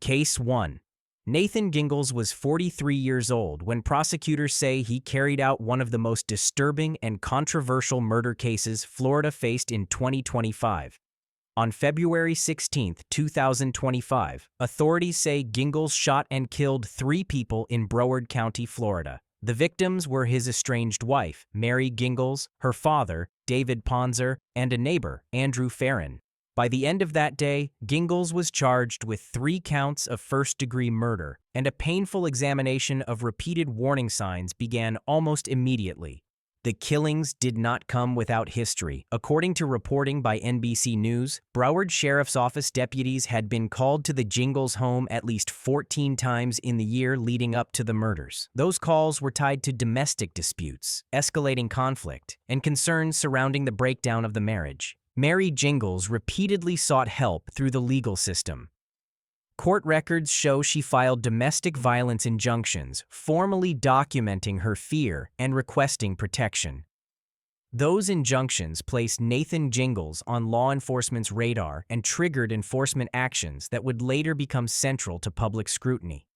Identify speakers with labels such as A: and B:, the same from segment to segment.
A: Case 1. Nathan Gingles was 43 years old when prosecutors say he carried out one of the most disturbing and controversial murder cases Florida faced in 2025. On February 16, 2025, authorities say Gingles shot and killed 3 people in Broward County, Florida. The victims were his estranged wife, Mary Gingles, her father, David Ponzer, and a neighbor, Andrew Farron. By the end of that day, Gingles was charged with 3 counts of first-degree murder, and a painful examination of repeated warning signs began almost immediately. The killings did not come without history. According to reporting by NBC News, Broward Sheriff's Office deputies had been called to the Gingles home at least 14 times in the year leading up to the murders. Those calls were tied to domestic disputes, escalating conflict, and concerns surrounding the breakdown of the marriage. Mary Gingles repeatedly sought help through the legal system. Court records show she filed domestic violence injunctions, formally documenting her fear and requesting protection. Those injunctions placed Nathan Gingles on law enforcement's radar and triggered enforcement actions that would later become central to public scrutiny.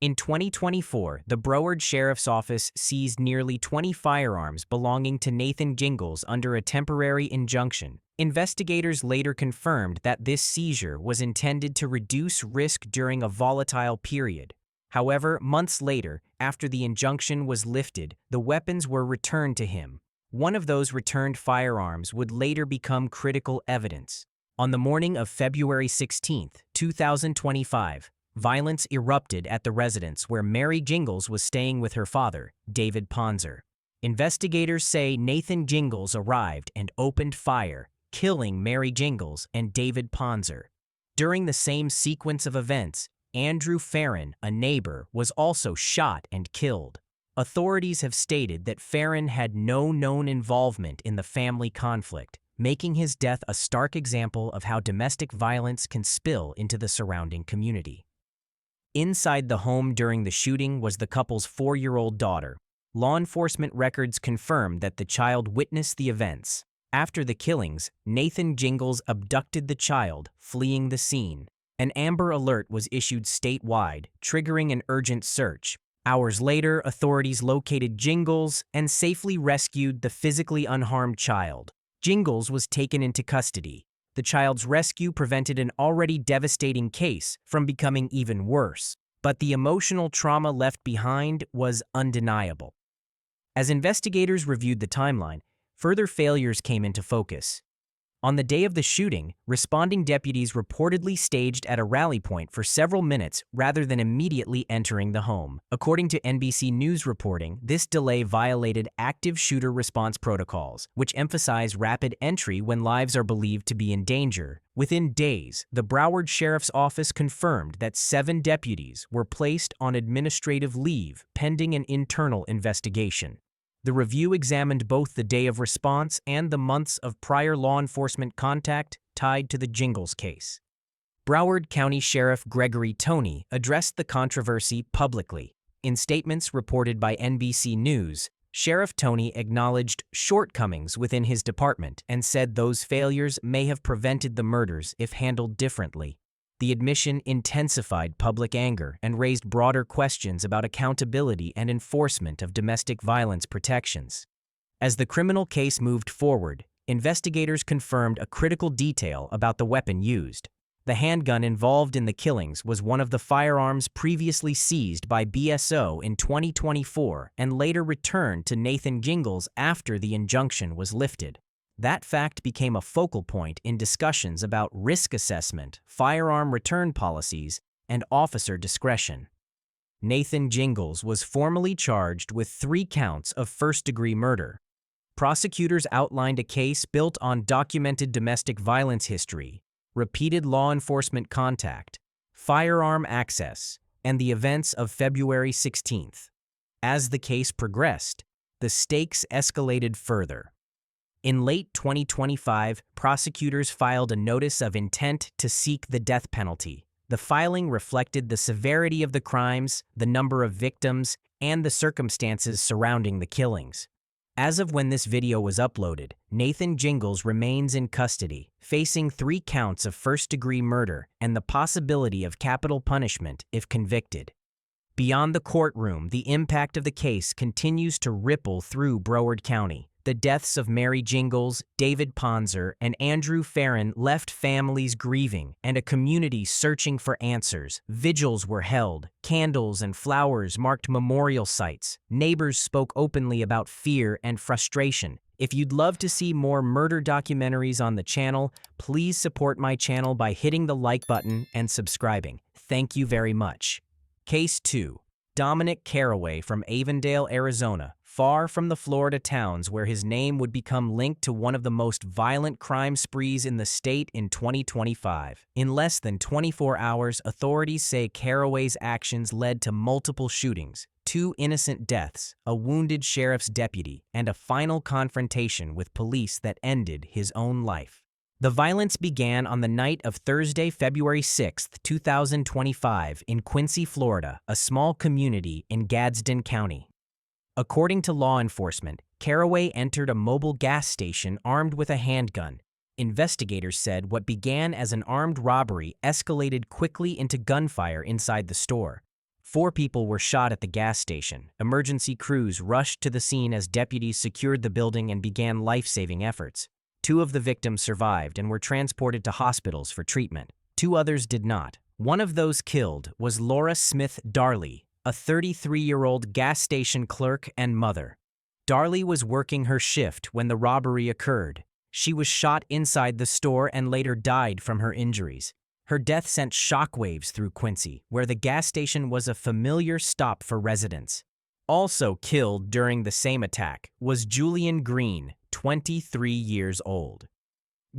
A: In 2024, the Broward Sheriff's Office seized nearly 20 firearms belonging to Nathan Gingles under a temporary injunction. Investigators later confirmed that this seizure was intended to reduce risk during a volatile period. However, months later, after the injunction was lifted, the weapons were returned to him. One of those returned firearms would later become critical evidence. On the morning of February 16, 2025, violence erupted at the residence where Mary Gingles was staying with her father, David Ponzer. Investigators say Nathan Gingles arrived and opened fire, killing Mary Gingles and David Ponzer. During the same sequence of events, Andrew Farron, a neighbor, was also shot and killed. Authorities have stated that Farron had no known involvement in the family conflict, making his death a stark example of how domestic violence can spill into the surrounding community. Inside the home during the shooting was the couple's 4-year-old daughter. Law enforcement records confirm that the child witnessed the events. After the killings, Nathan Gingles abducted the child, fleeing the scene. An Amber Alert was issued statewide, triggering an urgent search. Hours later, authorities located Gingles and safely rescued the physically unharmed child. Gingles was taken into custody. The child's rescue prevented an already devastating case from becoming even worse, but the emotional trauma left behind was undeniable. As investigators reviewed the timeline, further failures came into focus. On the day of the shooting, responding deputies reportedly staged at a rally point for several minutes rather than immediately entering the home. According to NBC News reporting, this delay violated active shooter response protocols, which emphasize rapid entry when lives are believed to be in danger. Within days, the Broward Sheriff's Office confirmed that 7 deputies were placed on administrative leave pending an internal investigation. The review examined both the day of response and the months of prior law enforcement contact tied to the Gingles case. Broward County Sheriff Gregory Toney addressed the controversy publicly. In statements reported by NBC News, Sheriff Toney acknowledged shortcomings within his department and said those failures may have prevented the murders if handled differently. The admission intensified public anger and raised broader questions about accountability and enforcement of domestic violence protections. As the criminal case moved forward, investigators confirmed a critical detail about the weapon used. The handgun involved in the killings was one of the firearms previously seized by BSO in 2024 and later returned to Nathan Gingles after the injunction was lifted. That fact became a focal point in discussions about risk assessment, firearm return policies, and officer discretion. Nathan Gingles was formally charged with 3 counts of first-degree murder. Prosecutors outlined a case built on documented domestic violence history, repeated law enforcement contact, firearm access, and the events of February 16th. As the case progressed, the stakes escalated further. In late 2025, prosecutors filed a notice of intent to seek the death penalty. The filing reflected the severity of the crimes, the number of victims, and the circumstances surrounding the killings. As of when this video was uploaded, Nathan Jingles remains in custody, facing 3 counts of first-degree murder and the possibility of capital punishment if convicted. Beyond the courtroom, the impact of the case continues to ripple through Broward County. The deaths of Mary Jingles, David Ponzer, and Andrew Farron left families grieving and a community searching for answers. Vigils were held, candles and flowers marked memorial sites. Neighbors spoke openly about fear and frustration. If you'd love to see more murder documentaries on the channel, please support my channel by hitting the like button and subscribing. Thank you very much. Case 2. Dominic Carraway from Avondale, Arizona, far from the Florida towns where his name would become linked to one of the most violent crime sprees in the state in 2025. In less than 24 hours, authorities say Carraway's actions led to multiple shootings, 2 innocent deaths, a wounded sheriff's deputy, and a final confrontation with police that ended his own life. The violence began on the night of Thursday, February 6, 2025, in Quincy, Florida, a small community in Gadsden County. According to law enforcement, Carraway entered a mobile gas station armed with a handgun. Investigators said what began as an armed robbery escalated quickly into gunfire inside the store. 4 people were shot at the gas station. Emergency crews rushed to the scene as deputies secured the building and began life-saving efforts. 2 of the victims survived and were transported to hospitals for treatment. 2 others did not. One of those killed was Laura Smith Darley, a 33-year-old gas station clerk and mother. Darley was working her shift when the robbery occurred. She was shot inside the store and later died from her injuries. Her death sent shockwaves through Quincy, where the gas station was a familiar stop for residents. Also killed during the same attack was Julian Green, 23 years old.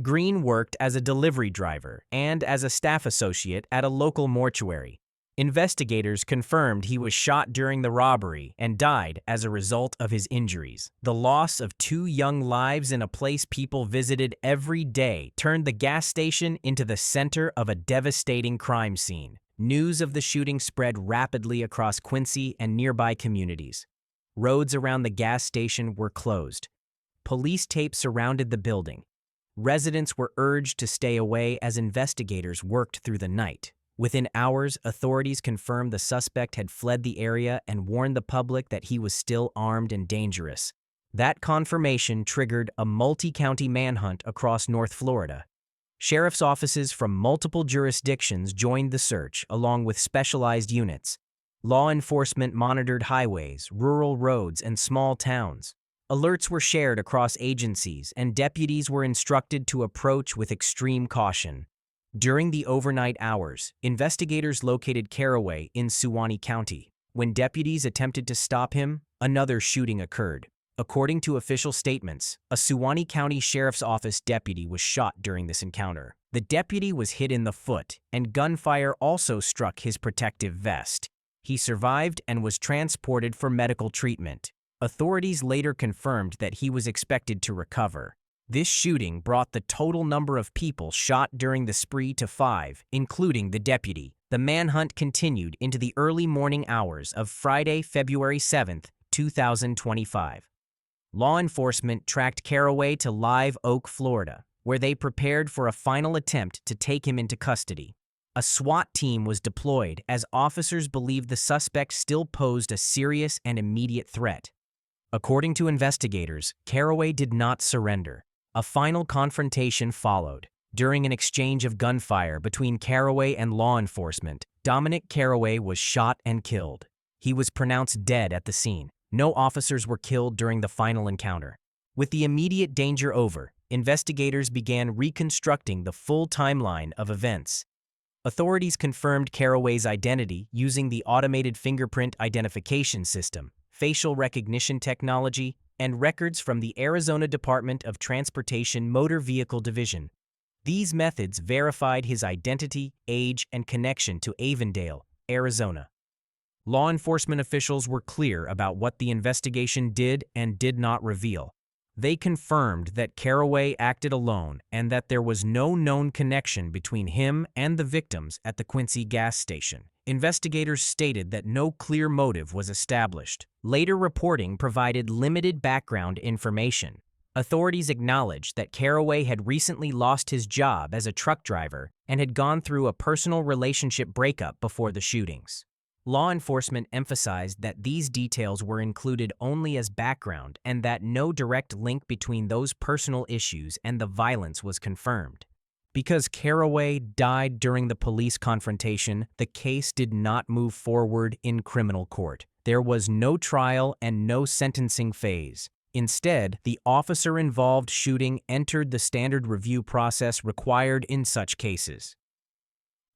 A: Green worked as a delivery driver and as a staff associate at a local mortuary. Investigators confirmed he was shot during the robbery and died as a result of his injuries. The loss of 2 young lives in a place people visited every day turned the gas station into the center of a devastating crime scene. News of the shooting spread rapidly across Quincy and nearby communities. Roads around the gas station were closed. Police tape surrounded the building. Residents were urged to stay away as investigators worked through the night. Within hours, authorities confirmed the suspect had fled the area and warned the public that he was still armed and dangerous. That confirmation triggered a multi-county manhunt across North Florida. Sheriff's offices from multiple jurisdictions joined the search, along with specialized units. Law enforcement monitored highways, rural roads, and small towns. Alerts were shared across agencies, and deputies were instructed to approach with extreme caution. During the overnight hours, investigators located Carraway in Suwannee County. When deputies attempted to stop him, another shooting occurred. According to official statements, a Suwannee County Sheriff's Office deputy was shot during this encounter. The deputy was hit in the foot, and gunfire also struck his protective vest. He survived and was transported for medical treatment. Authorities later confirmed that he was expected to recover. This shooting brought the total number of people shot during the spree to 5, including the deputy. The manhunt continued into the early morning hours of Friday, February 7, 2025. Law enforcement tracked Carraway to Live Oak, Florida, where they prepared for a final attempt to take him into custody. A SWAT team was deployed as officers believed the suspect still posed a serious and immediate threat. According to investigators, Carraway did not surrender. A final confrontation followed. During an exchange of gunfire between Carraway and law enforcement, Dominic Carraway was shot and killed. He was pronounced dead at the scene. No officers were killed during the final encounter. With the immediate danger over, investigators began reconstructing the full timeline of events. Authorities confirmed Carraway's identity using the automated fingerprint identification system, facial recognition technology, and records from the Arizona Department of Transportation Motor Vehicle Division. These methods verified his identity, age, and connection to Avondale, Arizona. Law enforcement officials were clear about what the investigation did and did not reveal. They confirmed that Carraway acted alone and that there was no known connection between him and the victims at the Quincy gas station. Investigators stated that no clear motive was established. Later reporting provided limited background information. Authorities acknowledged that Caraway had recently lost his job as a truck driver and had gone through a personal relationship breakup before the shootings. Law enforcement emphasized that these details were included only as background and that no direct link between those personal issues and the violence was confirmed. Because Caraway died during the police confrontation, the case did not move forward in criminal court. There was no trial and no sentencing phase. Instead, the officer-involved shooting entered the standard review process required in such cases.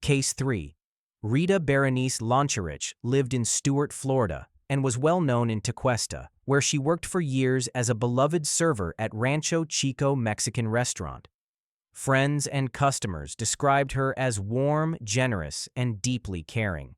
A: Case 3. Rita Berenice Loncherich lived in Stuart, Florida, and was well known in Tequesta, where she worked for years as a beloved server at Rancho Chico Mexican restaurant. Friends and customers described her as warm, generous, and deeply caring.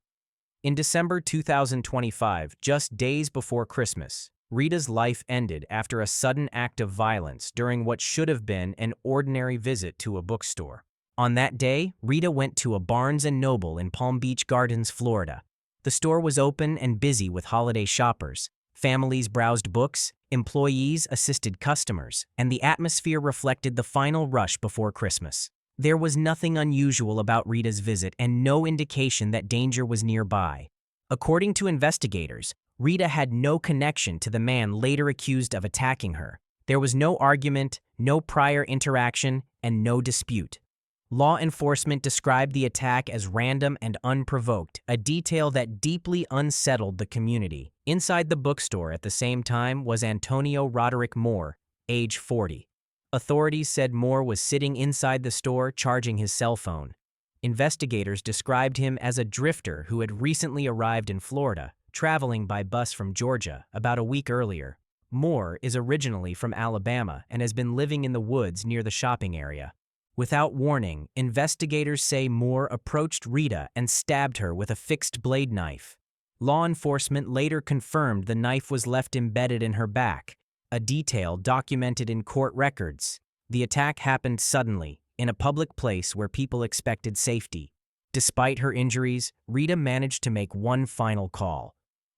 A: In December 2025, just days before Christmas, Rita's life ended after a sudden act of violence during what should have been an ordinary visit to a bookstore. On that day, Rita went to a Barnes & Noble in Palm Beach Gardens, Florida. The store was open and busy with holiday shoppers. Families browsed books, employees assisted customers, and the atmosphere reflected the final rush before Christmas. There was nothing unusual about Rita's visit and no indication that danger was nearby. According to investigators, Rita had no connection to the man later accused of attacking her. There was no argument, no prior interaction, and no dispute. Law enforcement described the attack as random and unprovoked, a detail that deeply unsettled the community. Inside the bookstore at the same time was Antonio Roderick Moore, age 40. Authorities said Moore was sitting inside the store charging his cell phone. Investigators described him as a drifter who had recently arrived in Florida, traveling by bus from Georgia about a week earlier. Moore is originally from Alabama and has been living in the woods near the shopping area. Without warning, investigators say Moore approached Rita and stabbed her with a fixed blade knife. Law enforcement later confirmed the knife was left embedded in her back, a detail documented in court records. The attack happened suddenly, in a public place where people expected safety. Despite her injuries, Rita managed to make one final call.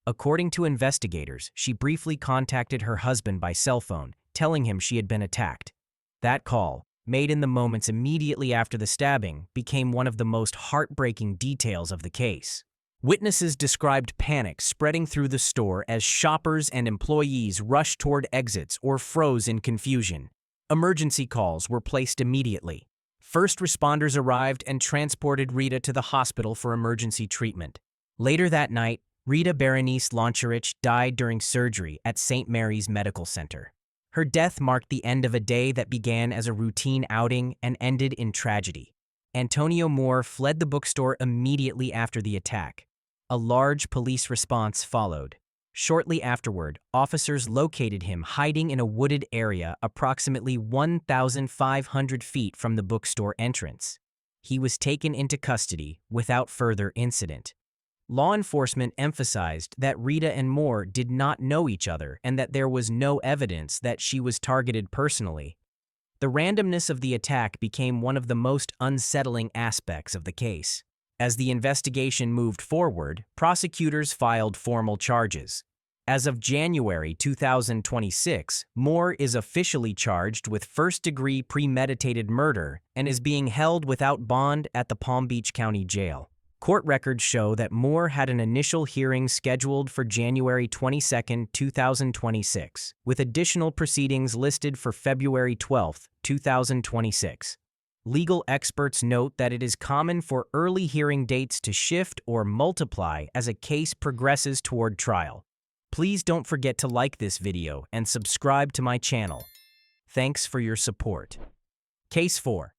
A: According to investigators, she briefly contacted her husband by cell phone, telling him she had been attacked. That call, made in the moments immediately after the stabbing, became one of the most heartbreaking details of the case. Witnesses described panic spreading through the store as shoppers and employees rushed toward exits or froze in confusion. Emergency calls were placed immediately. First responders arrived and transported Rita to the hospital for emergency treatment. Later that night, Rita Berenice Loncherich died during surgery at St. Mary's Medical Center. Her death marked the end of a day that began as a routine outing and ended in tragedy. Antonio Moore fled the bookstore immediately after the attack. A large police response followed. Shortly afterward, officers located him hiding in a wooded area approximately 1,500 feet from the bookstore entrance. He was taken into custody without further incident. Law enforcement emphasized that Rita and Moore did not know each other and that there was no evidence that she was targeted personally. The randomness of the attack became one of the most unsettling aspects of the case. As the investigation moved forward, prosecutors filed formal charges. As of January 2026, Moore is officially charged with first-degree premeditated murder and is being held without bond at the Palm Beach County Jail. Court records show that Moore had an initial hearing scheduled for January 22, 2026, with additional proceedings listed for February 12, 2026. Legal experts note that it is common for early hearing dates to shift or multiply as a case progresses toward trial. Please don't forget to like this video and subscribe to my channel. Thanks for your support. Case 4.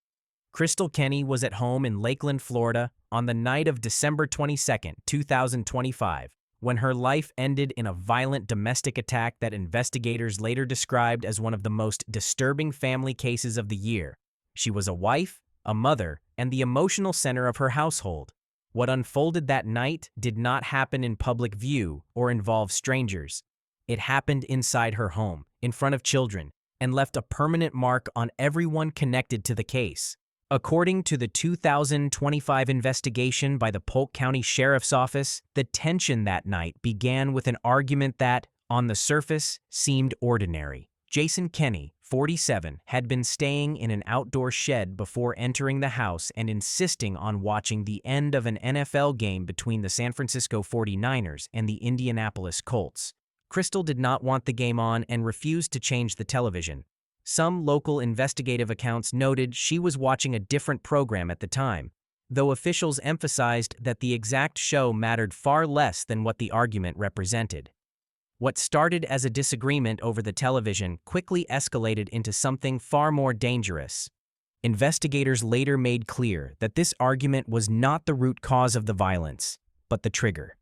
A: Crystal Kenny was at home in Lakeland, Florida, on the night of December 22, 2025, when her life ended in a violent domestic attack that investigators later described as one of the most disturbing family cases of the year. She was a wife, a mother, and the emotional center of her household. What unfolded that night did not happen in public view or involve strangers. It happened inside her home, in front of children, and left a permanent mark on everyone connected to the case. According to the 2025 investigation by the Polk County Sheriff's Office, the tension that night began with an argument that, on the surface, seemed ordinary. Jason Kenney, 47, had been staying in an outdoor shed before entering the house and insisting on watching the end of an NFL game between the San Francisco 49ers and the Indianapolis Colts. Crystal did not want the game on and refused to change the television. Some local investigative accounts noted she was watching a different program at the time, though officials emphasized that the exact show mattered far less than what the argument represented. What started as a disagreement over the television quickly escalated into something far more dangerous. Investigators later made clear that this argument was not the root cause of the violence, but the trigger.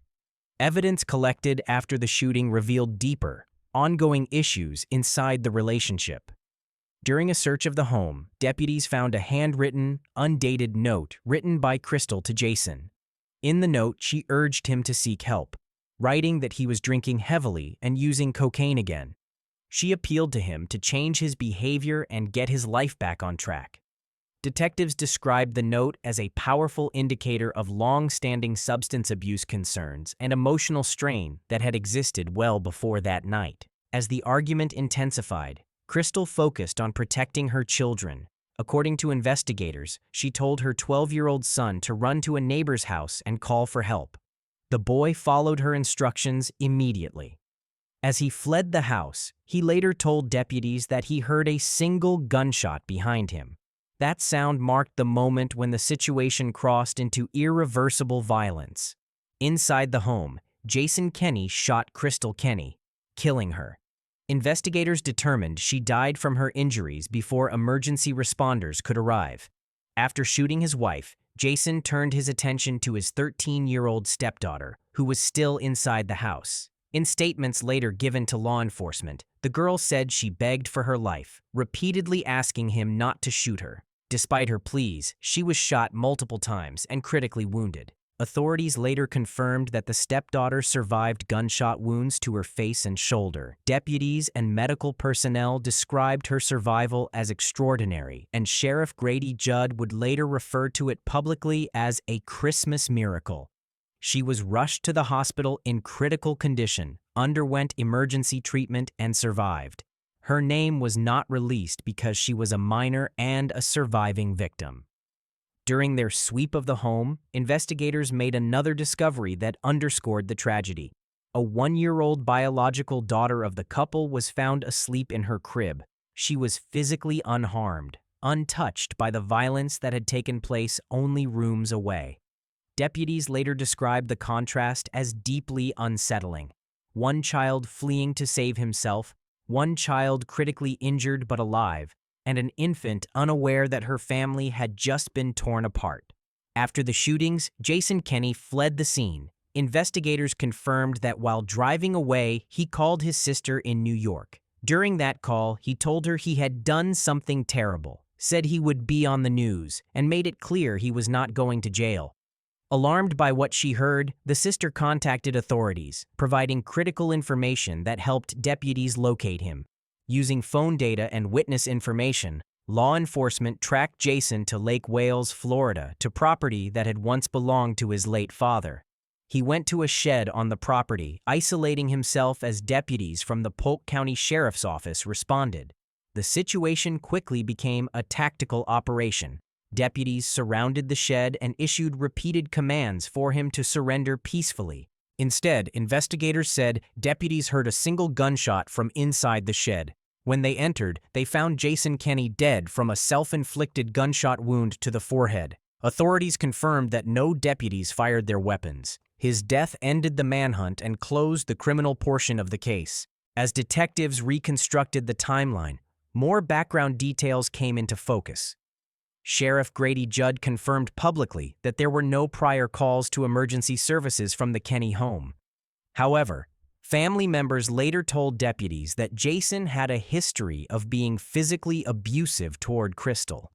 A: Evidence collected after the shooting revealed deeper, ongoing issues inside the relationship. During a search of the home, deputies found a handwritten, undated note written by Crystal to Jason. In the note, she urged him to seek help, writing that he was drinking heavily and using cocaine again. She appealed to him to change his behavior and get his life back on track. Detectives described the note as a powerful indicator of long-standing substance abuse concerns and emotional strain that had existed well before that night. As the argument intensified, Crystal focused on protecting her children. According to investigators, she told her 12-year-old son to run to a neighbor's house and call for help. The boy followed her instructions immediately. As he fled the house, he later told deputies that he heard a single gunshot behind him. That sound marked the moment when the situation crossed into irreversible violence. Inside the home, Jason Kenney shot Crystal Kenney, killing her. Investigators determined she died from her injuries before emergency responders could arrive. After shooting his wife, Jason turned his attention to his 13-year-old stepdaughter, who was still inside the house. In statements later given to law enforcement, the girl said she begged for her life, repeatedly asking him not to shoot her. Despite her pleas, she was shot multiple times and critically wounded. Authorities later confirmed that the stepdaughter survived gunshot wounds to her face and shoulder. Deputies and medical personnel described her survival as extraordinary, and Sheriff Grady Judd would later refer to it publicly as a Christmas miracle. She was rushed to the hospital in critical condition, underwent emergency treatment, and survived. Her name was not released because she was a minor and a surviving victim. During their sweep of the home, investigators made another discovery that underscored the tragedy. A 1-year-old biological daughter of the couple was found asleep in her crib. She was physically unharmed, untouched by the violence that had taken place only rooms away. Deputies later described the contrast as deeply unsettling. One child fleeing to save himself, one child critically injured but alive, and an infant unaware that her family had just been torn apart. After the shootings, Jason Kenney fled the scene. Investigators confirmed that while driving away, he called his sister in New York. During that call, he told her he had done something terrible, said he would be on the news, and made it clear he was not going to jail. Alarmed by what she heard, the sister contacted authorities, providing critical information that helped deputies locate him. Using phone data and witness information, law enforcement tracked Jason to Lake Wales, Florida, to property that had once belonged to his late father. He went to a shed on the property, isolating himself as deputies from the Polk County Sheriff's Office responded. The situation quickly became a tactical operation. Deputies surrounded the shed and issued repeated commands for him to surrender peacefully. Instead, investigators said deputies heard a single gunshot from inside the shed. When they entered, they found Jason Kenney dead from a self-inflicted gunshot wound to the forehead. Authorities confirmed that no deputies fired their weapons. His death ended the manhunt and closed the criminal portion of the case. As detectives reconstructed the timeline, more background details came into focus. Sheriff Grady Judd confirmed publicly that there were no prior calls to emergency services from the Kenney home. However, family members later told deputies that Jason had a history of being physically abusive toward Crystal.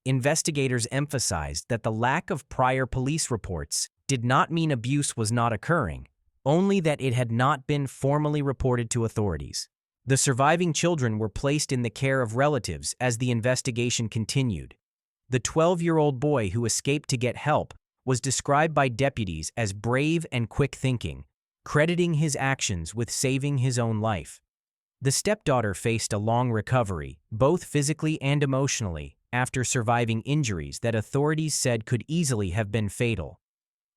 A: Investigators emphasized that the lack of prior police reports did not mean abuse was not occurring, only that it had not been formally reported to authorities. The surviving children were placed in the care of relatives as the investigation continued. The 12-year-old boy who escaped to get help was described by deputies as brave and quick-thinking, crediting his actions with saving his own life. The stepdaughter faced a long recovery, both physically and emotionally, after surviving injuries that authorities said could easily have been fatal.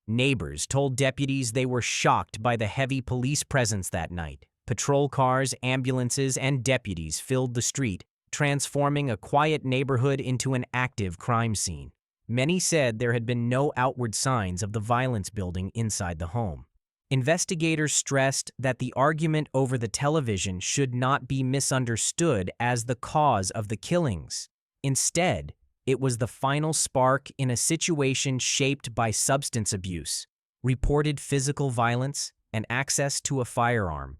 A: Neighbors told deputies they were shocked by the heavy police presence that night. Patrol cars, ambulances, and deputies filled the street, transforming a quiet neighborhood into an active crime scene. Many said there had been no outward signs of the violence building inside the home. Investigators stressed that the argument over the television should not be misunderstood as the cause of the killings. Instead, it was the final spark in a situation shaped by substance abuse, reported physical violence, and access to a firearm.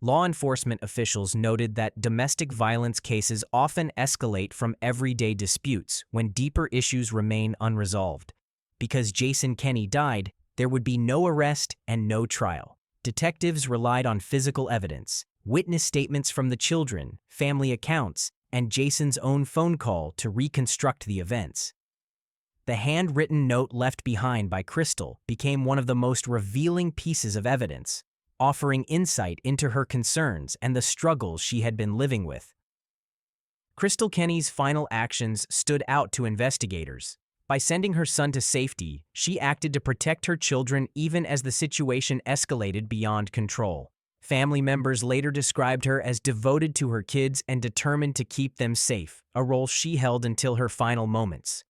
A: Law enforcement officials noted that domestic violence cases often escalate from everyday disputes when deeper issues remain unresolved. Because Jason Kenney died, there would be no arrest and no trial. Detectives relied on physical evidence, witness statements from the children, family accounts, and Jason's own phone call to reconstruct the events. The handwritten note left behind by Crystal became one of the most revealing pieces of evidence, offering insight into her concerns and the struggles she had been living with. Crystal Kenney's final actions stood out to investigators. By sending her son to safety, she acted to protect her children even as the situation escalated beyond control. Family members later described her as devoted to her kids and determined to keep them safe, a role she held until her final moments.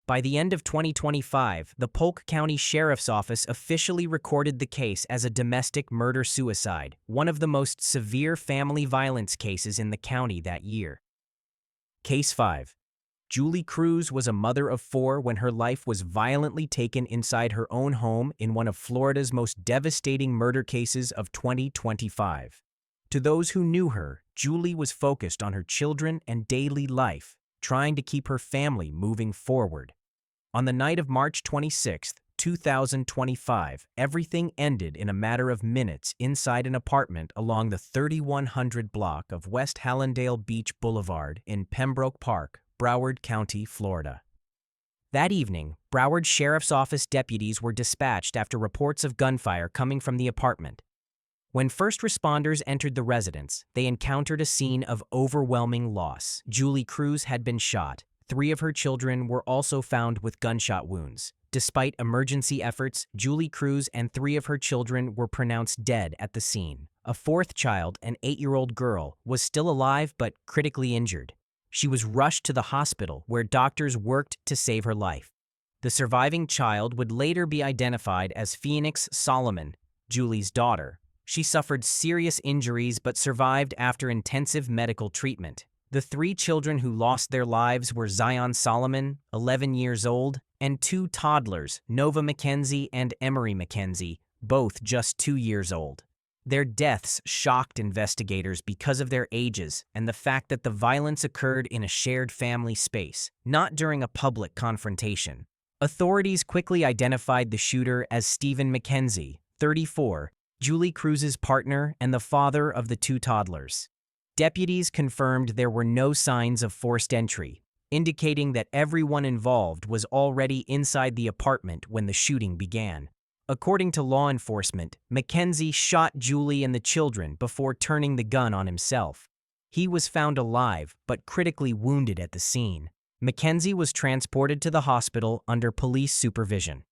A: By the end of 2025, the Polk County Sheriff's Office officially recorded the case as a domestic murder-suicide, one of the most severe family violence cases in the county that year. Case 5. Julie Cruz was a mother of 4 when her life was violently taken inside her own home in one of Florida's most devastating murder cases of 2025. To those who knew her, Julie was focused on her children and daily life, trying to keep her family moving forward. On the night of March 26, 2025, everything ended in a matter of minutes inside an apartment along the 3100 block of West Hallandale Beach Boulevard in Pembroke Park, Broward County, Florida. That evening, Broward Sheriff's Office deputies were dispatched after reports of gunfire coming from the apartment. When first responders entered the residence, they encountered a scene of overwhelming loss. Julie Cruz had been shot. 3 of her children were also found with gunshot wounds. Despite emergency efforts, Julie Cruz and 3 of her children were pronounced dead at the scene. A 4th child, an 8-year-old girl, was still alive but critically injured. She was rushed to the hospital where doctors worked to save her life. The surviving child would later be identified as Phoenix Solomon, Julie's daughter. She suffered serious injuries but survived after intensive medical treatment. The 3 children who lost their lives were Zion Solomon, 11 years old, and 2 toddlers, Nova Mackenzie and Emery Mackenzie, both just 2 years old. Their deaths shocked investigators because of their ages and the fact that the violence occurred in a shared family space, not during a public confrontation. Authorities quickly identified the shooter as Stephen Mackenzie, 34, Julie Cruz's partner and the father of the 2 toddlers. Deputies confirmed there were no signs of forced entry, indicating that everyone involved was already inside the apartment when the shooting began. According to law enforcement, Mackenzie shot Julie and the children before turning the gun on himself. He was found alive but critically wounded at the scene. Mackenzie was transported to the hospital under police supervision.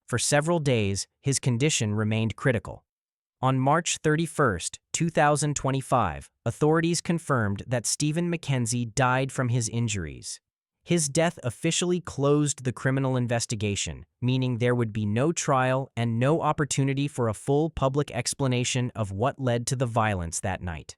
A: For several days, his condition remained critical. On March 31, 2025, authorities confirmed that Stephen Mackenzie died from his injuries. His death officially closed the criminal investigation, meaning there would be no trial and no opportunity for a full public explanation of what led to the violence that night.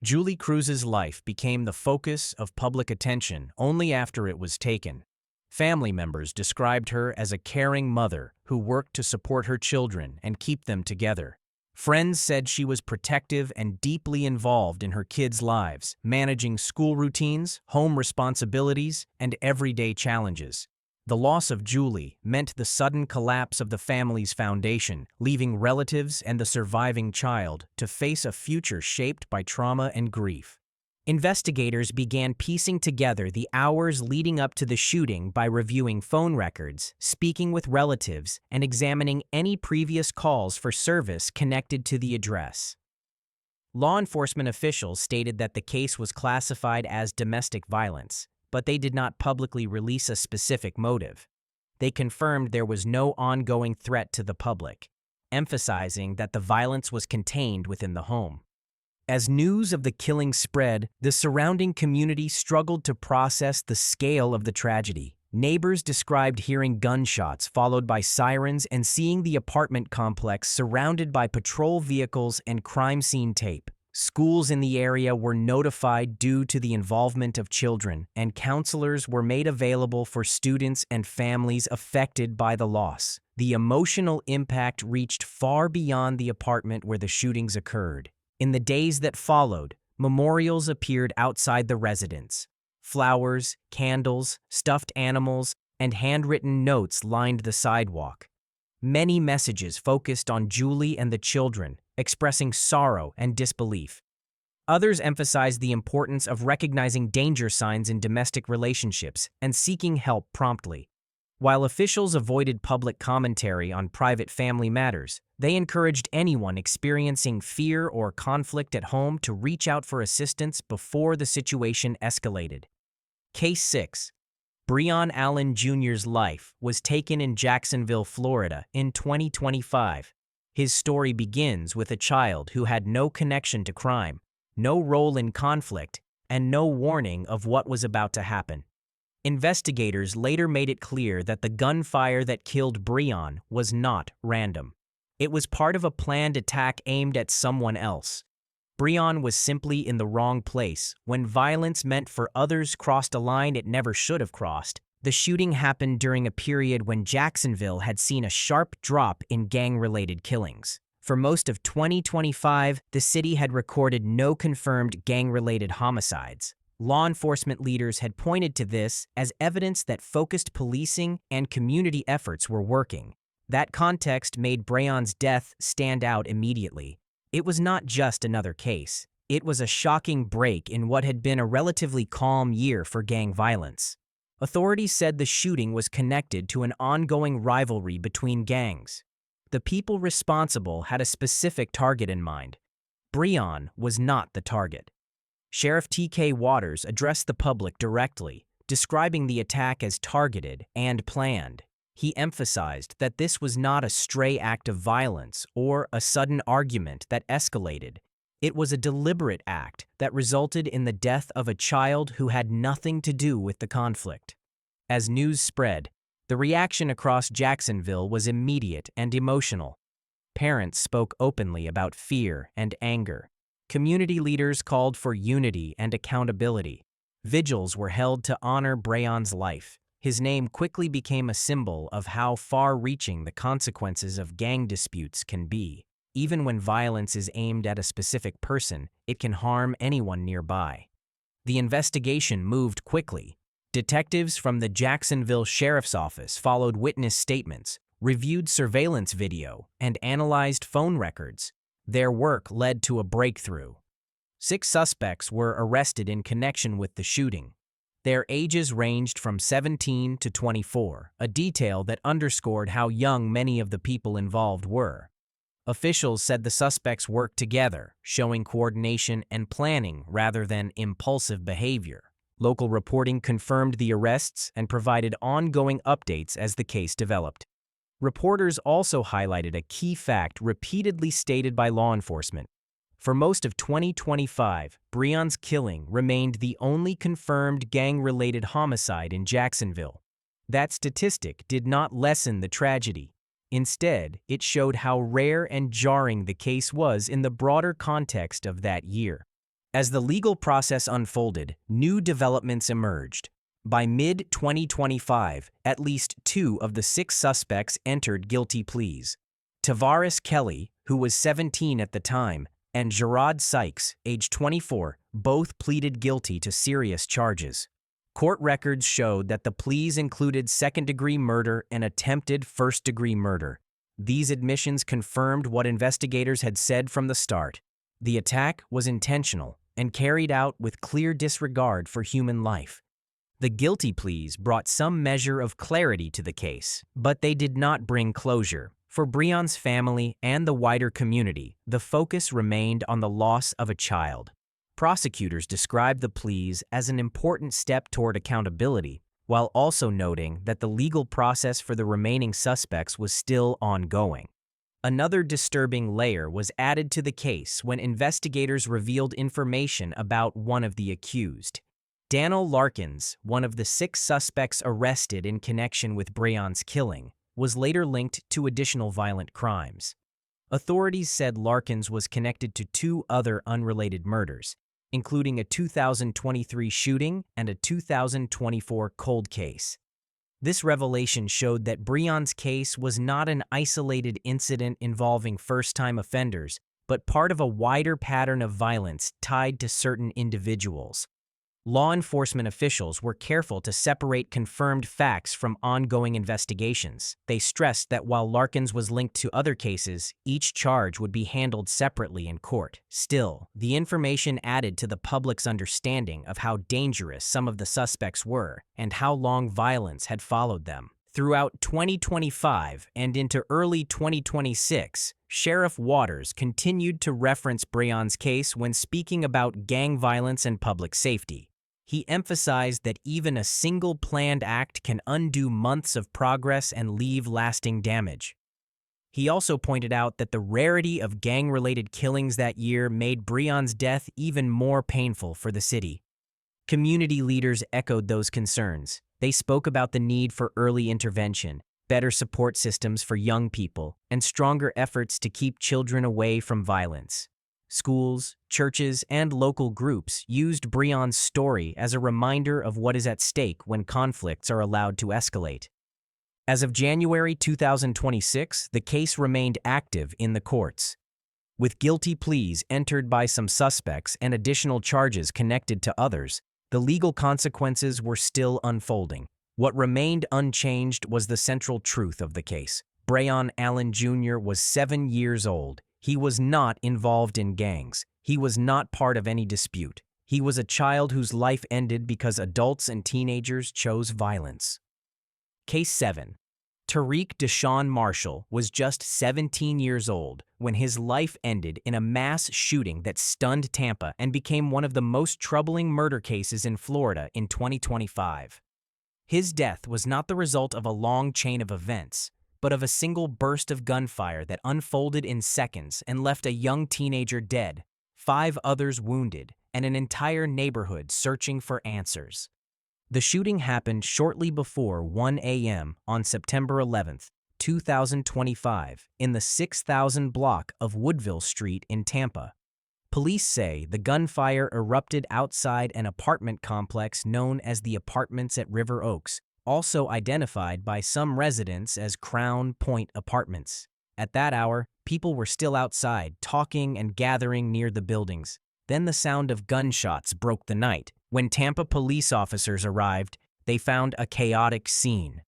A: Julie Cruz's life became the focus of public attention only after it was taken. Family members described her as a caring mother who worked to support her children and keep them together. Friends said she was protective and deeply involved in her kids' lives, managing school routines, home responsibilities, and everyday challenges. The loss of Julie meant the sudden collapse of the family's foundation, leaving relatives and the surviving child to face a future shaped by trauma and grief. Investigators began piecing together the hours leading up to the shooting by reviewing phone records, speaking with relatives, and examining any previous calls for service connected to the address. Law enforcement officials stated that the case was classified as domestic violence, but they did not publicly release a specific motive. They confirmed there was no ongoing threat to the public, emphasizing that the violence was contained within the home. As news of the killing spread, the surrounding community struggled to process the scale of the tragedy. Neighbors described hearing gunshots followed by sirens and seeing the apartment complex surrounded by patrol vehicles and crime scene tape. Schools in the area were notified due to the involvement of children, and counselors were made available for students and families affected by the loss. The emotional impact reached far beyond the apartment where the shootings occurred. In the days that followed, memorials appeared outside the residence. Flowers, candles, stuffed animals, and handwritten notes lined the sidewalk. Many messages focused on Julie and the children, expressing sorrow and disbelief. Others emphasized the importance of recognizing danger signs in domestic relationships and seeking help promptly. While officials avoided public commentary on private family matters, they encouraged anyone experiencing fear or conflict at home to reach out for assistance before the situation escalated. Case 6. Breon Allen Jr.'s life was taken in Jacksonville, Florida in 2025. His story begins with a child who had no connection to crime, no role in conflict, and no warning of what was about to happen. Investigators later made it clear that the gunfire that killed Breon was not random. It was part of a planned attack aimed at someone else. Breon was simply in the wrong place when violence meant for others crossed a line it never should have crossed. The shooting happened during a period when Jacksonville had seen a sharp drop in gang-related killings. For most of 2025, the city had recorded no confirmed gang-related homicides. Law enforcement leaders had pointed to this as evidence that focused policing and community efforts were working. That context made Breon's death stand out immediately. It was not just another case. It was a shocking break in what had been a relatively calm year for gang violence. Authorities said the shooting was connected to an ongoing rivalry between gangs. The people responsible had a specific target in mind. Breon was not the target. Sheriff T.K. Waters addressed the public directly, describing the attack as targeted and planned. He emphasized that this was not a stray act of violence or a sudden argument that escalated. It was a deliberate act that resulted in the death of a child who had nothing to do with the conflict. As news spread, the reaction across Jacksonville was immediate and emotional. Parents spoke openly about fear and anger. Community leaders called for unity and accountability. Vigils were held to honor Breon's life. His name quickly became a symbol of how far-reaching the consequences of gang disputes can be. Even when violence is aimed at a specific person, it can harm anyone nearby. The investigation moved quickly. Detectives from the Jacksonville Sheriff's Office followed witness statements, reviewed surveillance video, and analyzed phone records. Their work led to a breakthrough. 6 suspects were arrested in connection with the shooting. Their ages ranged from 17 to 24, a detail that underscored how young many of the people involved were. Officials said the suspects worked together, showing coordination and planning rather than impulsive behavior. Local reporting confirmed the arrests and provided ongoing updates as the case developed. Reporters also highlighted a key fact repeatedly stated by law enforcement. For most of 2025, Breon's killing remained the only confirmed gang-related homicide in Jacksonville. That statistic did not lessen the tragedy. Instead, it showed how rare and jarring the case was in the broader context of that year. As the legal process unfolded, new developments emerged. By mid-2025, at least 2 of the 6 suspects entered guilty pleas. Tavares Kelly, who was 17 at the time, and Gerard Sykes, age 24, both pleaded guilty to serious charges. Court records showed that the pleas included second-degree murder and attempted first-degree murder. These admissions confirmed what investigators had said from the start. The attack was intentional, and carried out with clear disregard for human life. The guilty pleas brought some measure of clarity to the case, but they did not bring closure. For Breon's family and the wider community, the focus remained on the loss of a child. Prosecutors described the pleas as an important step toward accountability, while also noting that the legal process for the remaining suspects was still ongoing. Another disturbing layer was added to the case when investigators revealed information about one of the accused. Daniel Larkins, one of the 6 suspects arrested in connection with Breon's killing, was later linked to additional violent crimes. Authorities said Larkins was connected to 2 other unrelated murders, including a 2023 shooting and a 2024 cold case. This revelation showed that Breon's case was not an isolated incident involving first-time offenders, but part of a wider pattern of violence tied to certain individuals. Law enforcement officials were careful to separate confirmed facts from ongoing investigations. They stressed that while Larkins was linked to other cases, each charge would be handled separately in court. Still, the information added to the public's understanding of how dangerous some of the suspects were and how long violence had followed them. Throughout 2025 and into early 2026, Sheriff Waters continued to reference Breon's case when speaking about gang violence and public safety. He emphasized that even a single planned act can undo months of progress and leave lasting damage. He also pointed out that the rarity of gang-related killings that year made Breon's death even more painful for the city. Community leaders echoed those concerns. They spoke about the need for early intervention, better support systems for young people, and stronger efforts to keep children away from violence. Schools, churches, and local groups used Breon's story as a reminder of what is at stake when conflicts are allowed to escalate. As of January 2026, the case remained active in the courts. With guilty pleas entered by some suspects and additional charges connected to others, the legal consequences were still unfolding. What remained unchanged was the central truth of the case. Breon Allen Jr. was 7 years old. He was not involved in gangs. He was not part of any dispute. He was a child whose life ended because adults and teenagers chose violence. Case 7. Tariq Deshaun Marshall was just 17 years old when his life ended in a mass shooting that stunned Tampa and became one of the most troubling murder cases in Florida in 2025. His death was not the result of a long chain of events, but of a single burst of gunfire that unfolded in seconds and left a young teenager dead, 5 others wounded, and an entire neighborhood searching for answers. The shooting happened shortly before 1 a.m. on September 11, 2025, in the 6000 block of Woodville Street in Tampa. Police say the gunfire erupted outside an apartment complex known as the Apartments at River Oaks, also identified by some residents as Crown Point Apartments. At that hour, people were still outside, talking and gathering near the buildings. Then the sound of gunshots broke the night. When Tampa police officers arrived, they found a chaotic scene.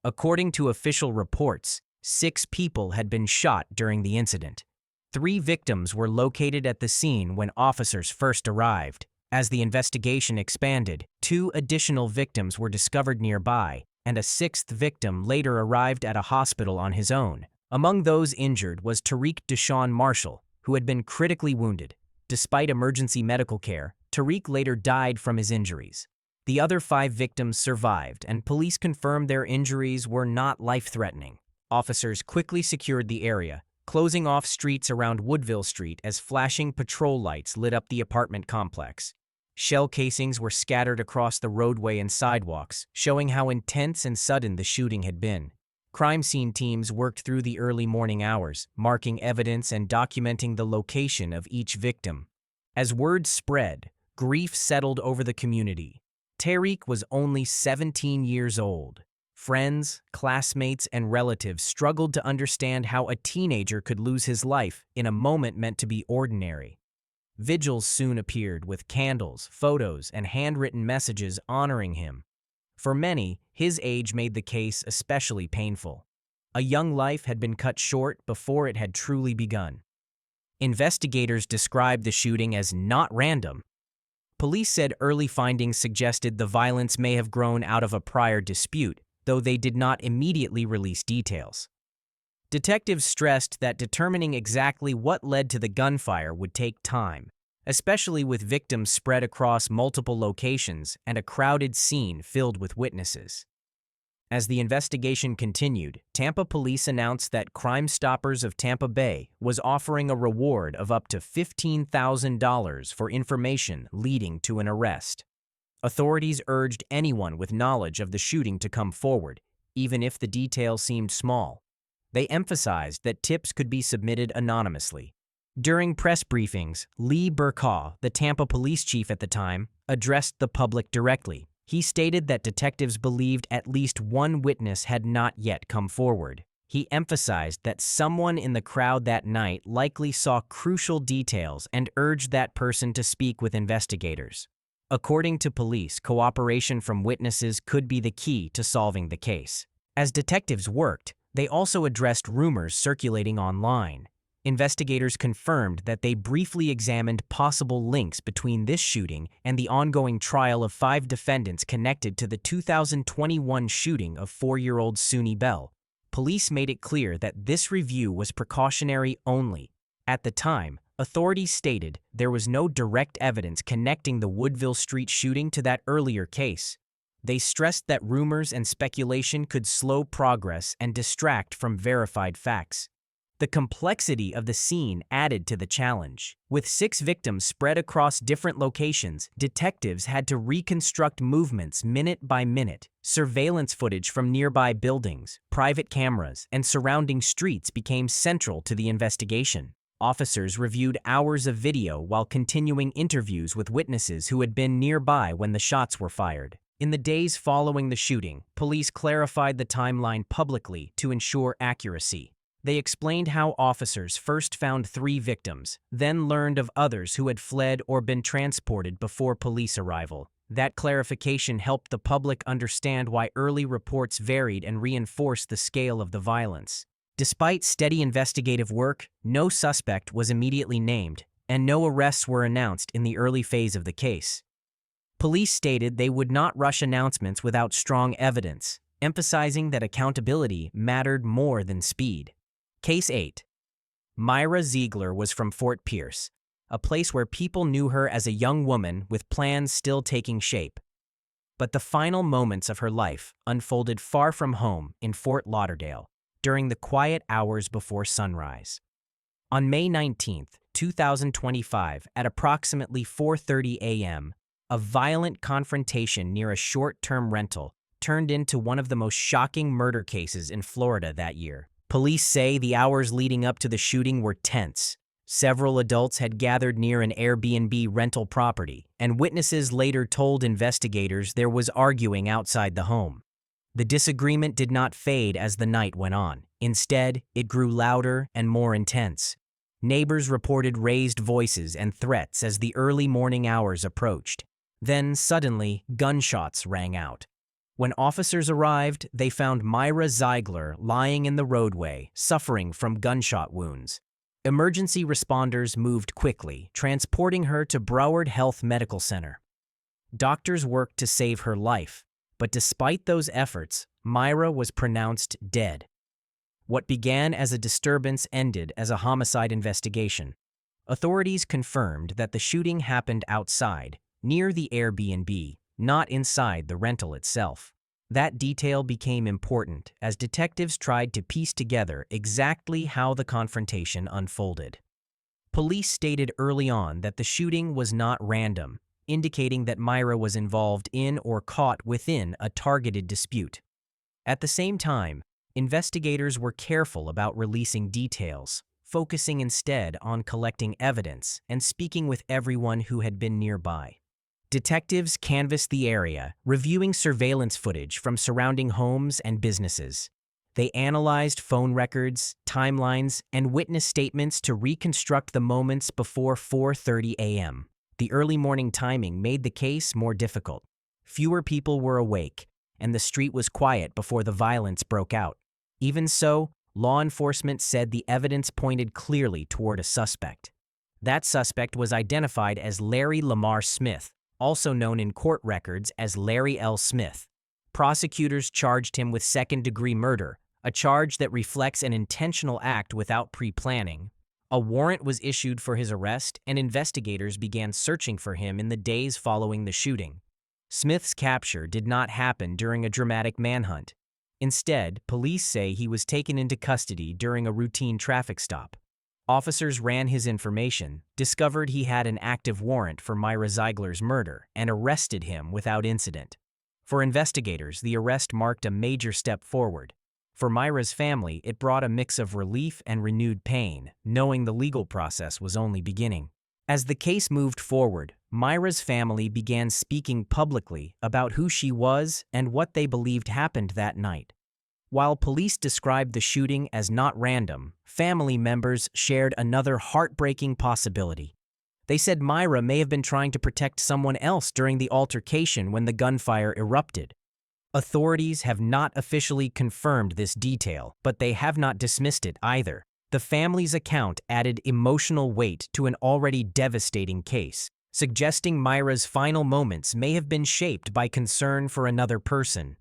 A: According to official reports, 6 people had been shot during the incident. 3 victims were located at the scene when officers first arrived. As the investigation expanded, 2 additional victims were discovered nearby, and a 6th victim later arrived at a hospital on his own. Among those injured was Tariq Deshaun Marshall, who had been critically wounded. Despite emergency medical care, Tariq later died from his injuries. The other 5 victims survived, and police confirmed their injuries were not life-threatening. Officers quickly secured the area, closing off streets around Woodville Street as flashing patrol lights lit up the apartment complex. Shell casings were scattered across the roadway and sidewalks, showing how intense and sudden the shooting had been. Crime scene teams worked through the early morning hours, marking evidence and documenting the location of each victim. As word spread, grief settled over the community. Tariq was only 17 years old. Friends, classmates, and relatives struggled to understand how a teenager could lose his life in a moment meant to be ordinary. Vigils soon appeared with candles, photos, and handwritten messages honoring him. For many, his age made the case especially painful. A young life had been cut short before it had truly begun. Investigators described the shooting as not random, Police said early findings suggested the violence may have grown out of a prior dispute, though they did not immediately release details. Detectives stressed that determining exactly what led to the gunfire would take time, especially with victims spread across multiple locations and a crowded scene filled with witnesses. As the investigation continued, Tampa police announced that Crime Stoppers of Tampa Bay was offering a reward of up to $15,000 for information leading to an arrest. Authorities urged anyone with knowledge of the shooting to come forward, even if the details seemed small. They emphasized that tips could be submitted anonymously. During press briefings, Lee Burkaw, the Tampa police chief at the time, addressed the public directly. He stated that detectives believed at least one witness had not yet come forward. He emphasized that someone in the crowd that night likely saw crucial details and urged that person to speak with investigators. According to police, cooperation from witnesses could be the key to solving the case. As detectives worked, they also addressed rumors circulating online. Investigators confirmed that they briefly examined possible links between this shooting and the ongoing trial of 5 defendants connected to the 2021 shooting of 4-year-old Suni Bell. Police made it clear that this review was precautionary only. At the time, authorities stated there was no direct evidence connecting the Woodville Street shooting to that earlier case. They stressed that rumors and speculation could slow progress and distract from verified facts. The complexity of the scene added to the challenge. With 6 victims spread across different locations, detectives had to reconstruct movements minute by minute. Surveillance footage from nearby buildings, private cameras, and surrounding streets became central to the investigation. Officers reviewed hours of video while continuing interviews with witnesses who had been nearby when the shots were fired. In the days following the shooting, police clarified the timeline publicly to ensure accuracy. They explained how officers first found 3 victims, then learned of others who had fled or been transported before police arrival. That clarification helped the public understand why early reports varied and reinforced the scale of the violence. Despite steady investigative work, no suspect was immediately named, and no arrests were announced in the early phase of the case. Police stated they would not rush announcements without strong evidence, emphasizing that accountability mattered more than speed. Case 8. Myra Ziegler was from Fort Pierce, a place where people knew her as a young woman with plans still taking shape. But the final moments of her life unfolded far from home in Fort Lauderdale, during the quiet hours before sunrise. On May 19, 2025, at approximately 4:30 a.m., a violent confrontation near a short-term rental turned into one of the most shocking murder cases in Florida that year. Police say the hours leading up to the shooting were tense. Several adults had gathered near an Airbnb rental property, and witnesses later told investigators there was arguing outside the home. The disagreement did not fade as the night went on. Instead, it grew louder and more intense. Neighbors reported raised voices and threats as the early morning hours approached. Then, suddenly, gunshots rang out. When officers arrived, they found Myra Ziegler lying in the roadway, suffering from gunshot wounds. Emergency responders moved quickly, transporting her to Broward Health Medical Center. Doctors worked to save her life, but despite those efforts, Myra was pronounced dead. What began as a disturbance ended as a homicide investigation. Authorities confirmed that the shooting happened outside, near the Airbnb, not inside the rental itself. That detail became important as detectives tried to piece together exactly how the confrontation unfolded. Police stated early on that the shooting was not random, indicating that Myra was involved in or caught within a targeted dispute. At the same time, investigators were careful about releasing details, focusing instead on collecting evidence and speaking with everyone who had been nearby. Detectives canvassed the area, reviewing surveillance footage from surrounding homes and businesses. They analyzed phone records, timelines, and witness statements to reconstruct the moments before 4:30 a.m. The early morning timing made the case more difficult. Fewer people were awake, and the street was quiet before the violence broke out. Even so, law enforcement said the evidence pointed clearly toward a suspect. That suspect was identified as Larry Lamar Smith, also known in court records as Larry L. Smith. Prosecutors charged him with second-degree murder, a charge that reflects an intentional act without pre-planning. A warrant was issued for his arrest, and investigators began searching for him in the days following the shooting. Smith's capture did not happen during a dramatic manhunt. Instead, police say he was taken into custody during a routine traffic stop. Officers ran his information, discovered he had an active warrant for Myra Ziegler's murder, and arrested him without incident. For investigators, the arrest marked a major step forward. For Myra's family, it brought a mix of relief and renewed pain, knowing the legal process was only beginning. As the case moved forward, Myra's family began speaking publicly about who she was and what they believed happened that night. While police described the shooting as not random, family members shared another heartbreaking possibility. They said Myra may have been trying to protect someone else during the altercation when the gunfire erupted. Authorities have not officially confirmed this detail, but they have not dismissed it either. The family's account added emotional weight to an already devastating case, suggesting Myra's final moments may have been shaped by concern for another person.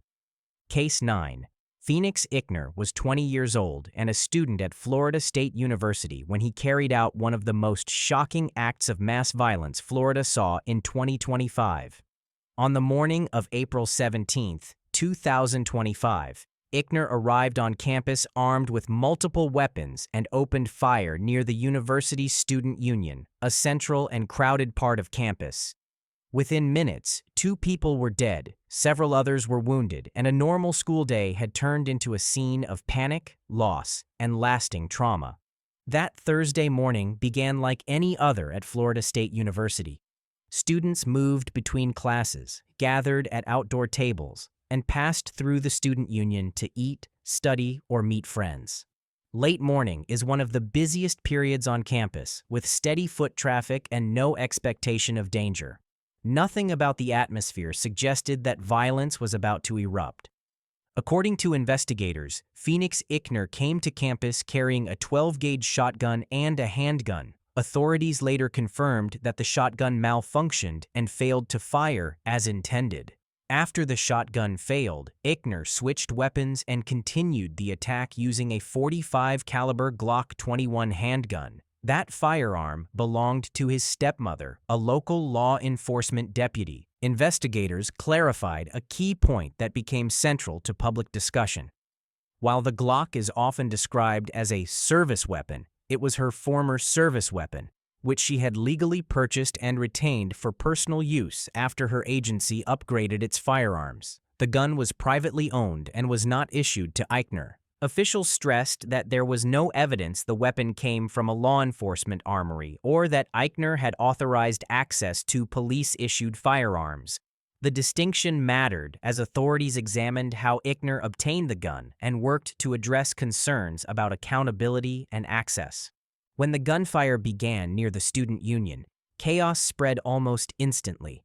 A: Case 9. Phoenix Ickner was 20 years old and a student at Florida State University when he carried out one of the most shocking acts of mass violence Florida saw in 2025. On the morning of April 17, 2025, Ickner arrived on campus armed with multiple weapons and opened fire near the university's student union, a central and crowded part of campus. Within minutes, 2 people were dead, several others were wounded, and a normal school day had turned into a scene of panic, loss, and lasting trauma. That Thursday morning began like any other at Florida State University. Students moved between classes, gathered at outdoor tables, and passed through the student union to eat, study, or meet friends. Late morning is one of the busiest periods on campus, with steady foot traffic and no expectation of danger. Nothing about the atmosphere suggested that violence was about to erupt. According to investigators, Phoenix Ickner came to campus carrying a 12-gauge shotgun and a handgun. Authorities later confirmed that the shotgun malfunctioned and failed to fire as intended. After the shotgun failed, Ickner switched weapons and continued the attack using a .45 caliber Glock 21 handgun. That firearm belonged to his stepmother, a local law enforcement deputy. Investigators clarified a key point that became central to public discussion. While the Glock is often described as a service weapon, it was her former service weapon, which she had legally purchased and retained for personal use after her agency upgraded its firearms. The gun was privately owned and was not issued to Ickner. Officials stressed that there was no evidence the weapon came from a law enforcement armory or that Ickner had authorized access to police-issued firearms. The distinction mattered as authorities examined how Ickner obtained the gun and worked to address concerns about accountability and access. When the gunfire began near the student union, chaos spread almost instantly.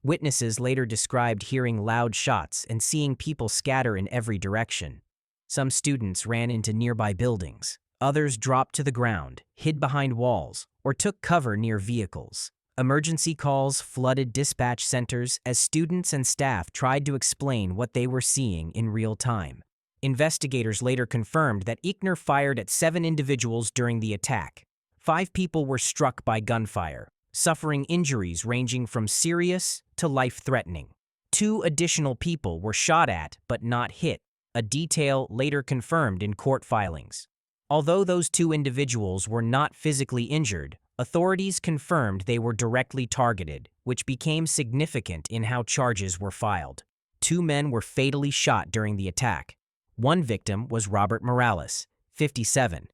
A: Witnesses later described hearing loud shots and seeing people scatter in every direction. Some students ran into nearby buildings. Others dropped to the ground, hid behind walls, or took cover near vehicles. Emergency calls flooded dispatch centers as students and staff tried to explain what they were seeing in real time. Investigators later confirmed that Ickner fired at 7 individuals during the attack. 5 people were struck by gunfire, suffering injuries ranging from serious to life-threatening. 2 additional people were shot at but not hit, a detail later confirmed in court filings. Although those 2 individuals were not physically injured, authorities confirmed they were directly targeted, which became significant in how charges were filed. 2 men were fatally shot during the attack. One victim was Robert Morales, 57.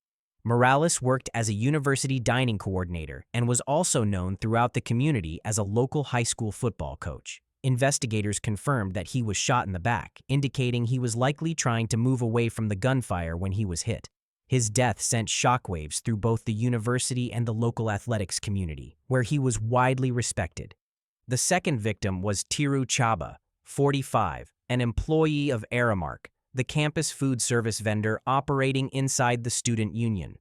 A: Morales worked as a university dining coordinator and was also known throughout the community as a local high school football coach. Investigators confirmed that he was shot in the back, indicating he was likely trying to move away from the gunfire when he was hit. His death sent shockwaves through both the university and the local athletics community, where he was widely respected. The second victim was Tiru Chaba, 45, an employee of Aramark, the campus food service vendor operating inside the student union.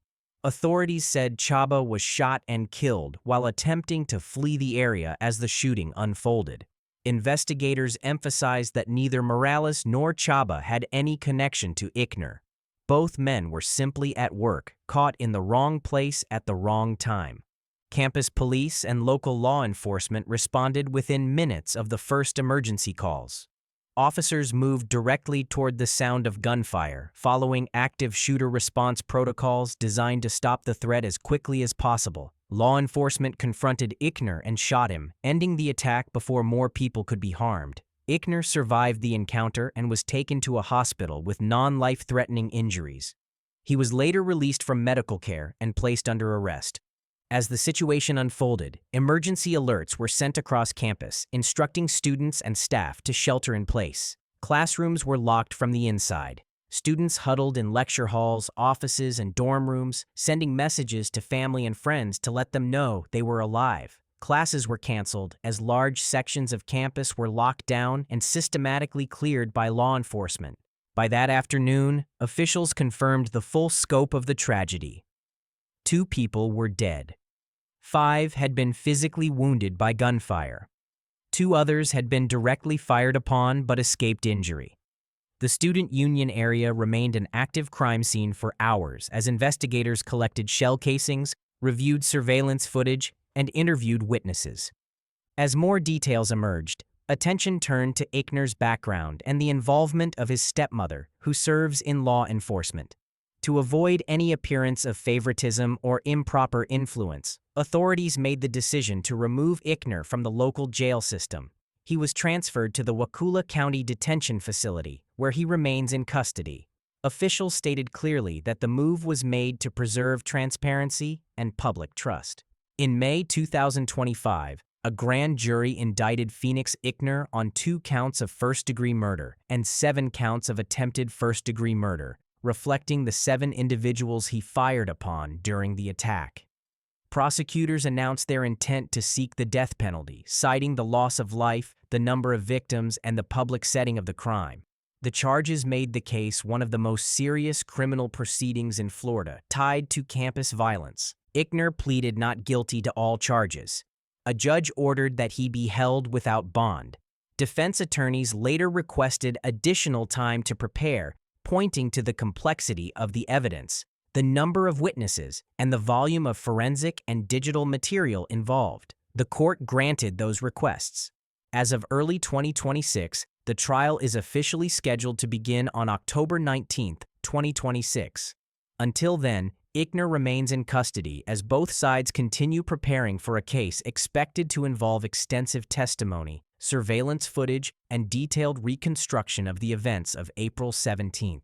A: Authorities said Chaba was shot and killed while attempting to flee the area as the shooting unfolded. Investigators emphasized that neither Morales nor Chaba had any connection to Ickner. Both men were simply at work, caught in the wrong place at the wrong time. Campus police and local law enforcement responded within minutes of the first emergency calls. Officers moved directly toward the sound of gunfire, following active shooter response protocols designed to stop the threat as quickly as possible. Law enforcement confronted Ickner and shot him, ending the attack before more people could be harmed. Ickner survived the encounter and was taken to a hospital with non-life-threatening injuries. He was later released from medical care and placed under arrest. As the situation unfolded, emergency alerts were sent across campus, instructing students and staff to shelter in place. Classrooms were locked from the inside. Students huddled in lecture halls, offices, and dorm rooms, sending messages to family and friends to let them know they were alive. Classes were canceled as large sections of campus were locked down and systematically cleared by law enforcement. By that afternoon, officials confirmed the full scope of the tragedy. 2 people were dead. 5 had been physically wounded by gunfire. 2 others had been directly fired upon but escaped injury. The student union area remained an active crime scene for hours as investigators collected shell casings, reviewed surveillance footage, and interviewed witnesses. As more details emerged, attention turned to Ickner's background and the involvement of his stepmother, who serves in law enforcement. To avoid any appearance of favoritism or improper influence, authorities made the decision to remove Ickner from the local jail system. He was transferred to the Wakulla County Detention Facility, where he remains in custody. Officials stated clearly that the move was made to preserve transparency and public trust. In May 2025, a grand jury indicted Phoenix Ickner on 2 counts of first-degree murder and 7 counts of attempted first-degree murder, reflecting the 7 individuals he fired upon during the attack. Prosecutors announced their intent to seek the death penalty, citing the loss of life, the number of victims, and the public setting of the crime. The charges made the case one of the most serious criminal proceedings in Florida, tied to campus violence. Ickner pleaded not guilty to all charges. A judge ordered that he be held without bond. Defense attorneys later requested additional time to prepare, pointing to the complexity of the evidence, the number of witnesses, and the volume of forensic and digital material involved. The court granted those requests. As of early 2026, the trial is officially scheduled to begin on October 19, 2026. Until then, Ickner remains in custody as both sides continue preparing for a case expected to involve extensive testimony, surveillance footage, and detailed reconstruction of the events of April 17.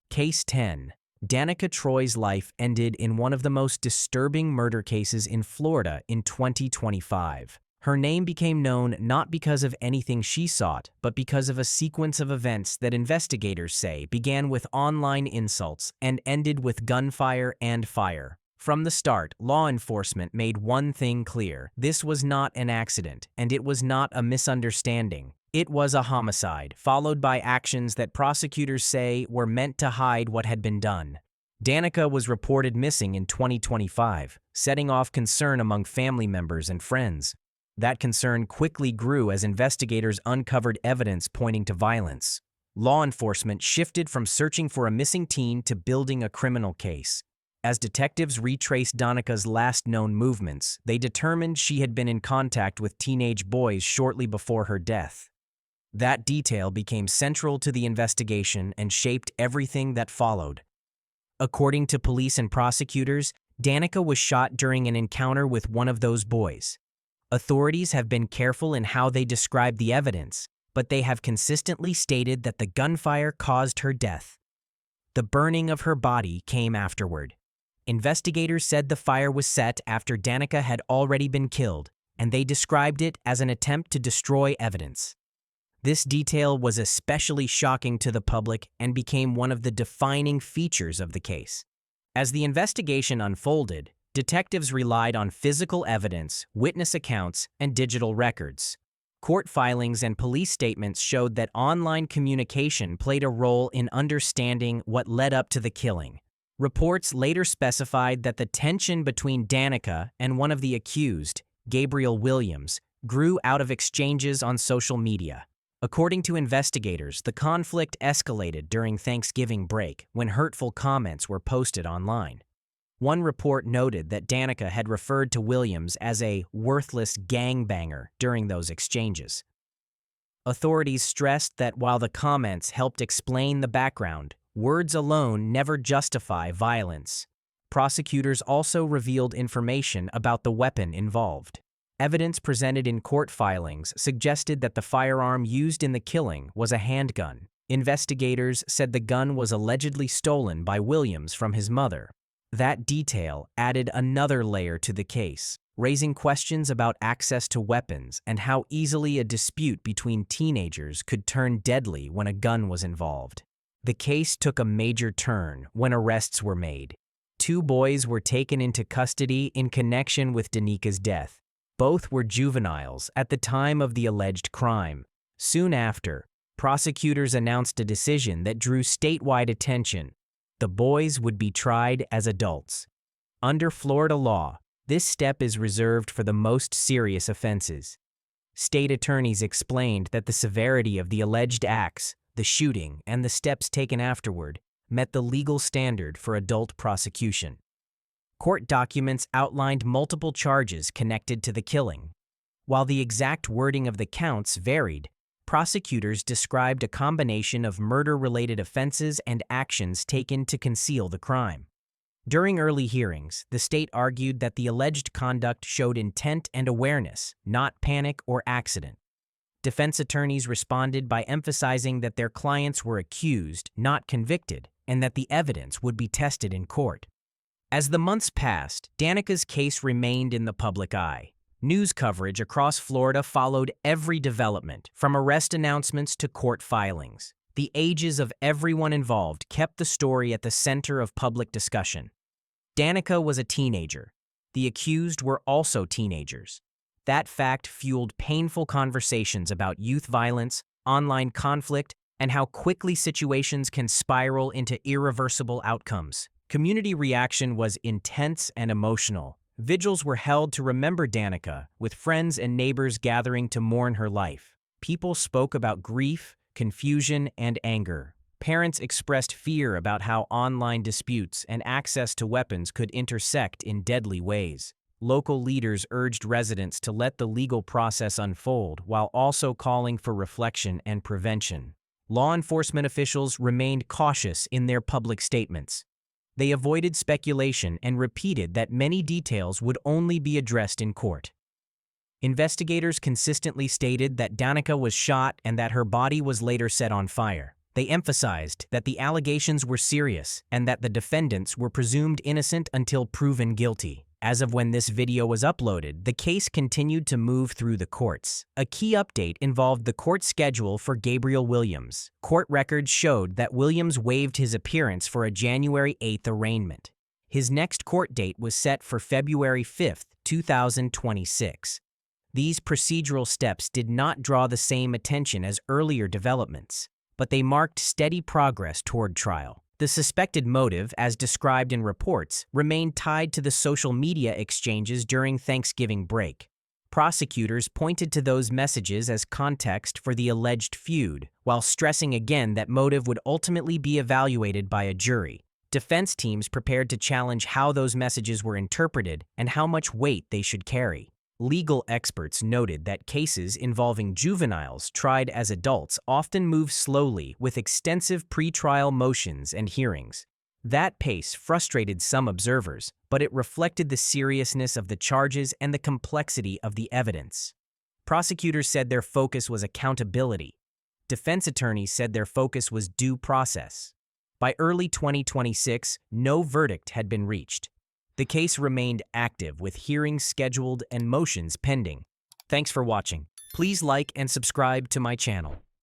A: Case 10. Danica Troy's life ended in one of the most disturbing murder cases in Florida in 2025. Her name became known not because of anything she sought, but because of a sequence of events that investigators say began with online insults and ended with gunfire and fire. From the start, law enforcement made one thing clear: this was not an accident, and it was not a misunderstanding. It was a homicide, followed by actions that prosecutors say were meant to hide what had been done. Danica was reported missing in 2025, setting off concern among family members and friends. That concern quickly grew as investigators uncovered evidence pointing to violence. Law enforcement shifted from searching for a missing teen to building a criminal case. As detectives retraced Danica's last known movements, they determined she had been in contact with teenage boys shortly before her death. That detail became central to the investigation and shaped everything that followed. According to police and prosecutors, Danica was shot during an encounter with one of those boys. Authorities have been careful in how they describe the evidence, but they have consistently stated that the gunfire caused her death. The burning of her body came afterward. Investigators said the fire was set after Danica had already been killed, and they described it as an attempt to destroy evidence. This detail was especially shocking to the public and became one of the defining features of the case. As the investigation unfolded, detectives relied on physical evidence, witness accounts, and digital records. Court filings and police statements showed that online communication played a role in understanding what led up to the killing. Reports later specified that the tension between Danica and one of the accused, Gabriel Williams, grew out of exchanges on social media. According to investigators, the conflict escalated during Thanksgiving break when hurtful comments were posted online. One report noted that Danica had referred to Williams as a worthless gangbanger during those exchanges. Authorities stressed that while the comments helped explain the background, words alone never justify violence. Prosecutors also revealed information about the weapon involved. Evidence presented in court filings suggested that the firearm used in the killing was a handgun. Investigators said the gun was allegedly stolen by Williams from his mother. That detail added another layer to the case, raising questions about access to weapons and how easily a dispute between teenagers could turn deadly when a gun was involved. The case took a major turn when arrests were made. 2 boys were taken into custody in connection with Danica's death. Both were juveniles at the time of the alleged crime. Soon after, prosecutors announced a decision that drew statewide attention. The boys would be tried as adults. Under Florida law, this step is reserved for the most serious offenses. State attorneys explained that the severity of the alleged acts, the shooting, and the steps taken afterward met the legal standard for adult prosecution. Court documents outlined multiple charges connected to the killing. While the exact wording of the counts varied, prosecutors described a combination of murder-related offenses and actions taken to conceal the crime. During early hearings, the state argued that the alleged conduct showed intent and awareness, not panic or accident. Defense attorneys responded by emphasizing that their clients were accused, not convicted, and that the evidence would be tested in court. As the months passed, Danica's case remained in the public eye. News coverage across Florida followed every development, from arrest announcements to court filings. The ages of everyone involved kept the story at the center of public discussion. Danica was a teenager. The accused were also teenagers. That fact fueled painful conversations about youth violence, online conflict, and how quickly situations can spiral into irreversible outcomes. Community reaction was intense and emotional. Vigils were held to remember Danica, with friends and neighbors gathering to mourn her life. People spoke about grief, confusion, and anger. Parents expressed fear about how online disputes and access to weapons could intersect in deadly ways. Local leaders urged residents to let the legal process unfold while also calling for reflection and prevention. Law enforcement officials remained cautious in their public statements. They avoided speculation and repeated that many details would only be addressed in court. Investigators consistently stated that Danica was shot and that her body was later set on fire. They emphasized that the allegations were serious and that the defendants were presumed innocent until proven guilty. As of when this video was uploaded, the case continued to move through the courts. A key update involved the court schedule for Gabriel Williams. Court records showed that Williams waived his appearance for a January 8th arraignment. His next court date was set for February 5th, 2026. These procedural steps did not draw the same attention as earlier developments, but they marked steady progress toward trial. The suspected motive, as described in reports, remained tied to the social media exchanges during Thanksgiving break. Prosecutors pointed to those messages as context for the alleged feud, while stressing again that motive would ultimately be evaluated by a jury. Defense teams prepared to challenge how those messages were interpreted and how much weight they should carry. Legal experts noted that cases involving juveniles tried as adults often move slowly with extensive pretrial motions and hearings. That pace frustrated some observers, but it reflected the seriousness of the charges and the complexity of the evidence. Prosecutors said their focus was accountability. Defense attorneys said their focus was due process. By early 2026, no verdict had been reached. The case remained active with hearings scheduled and motions pending. Thanks for watching. Please like and subscribe to my channel.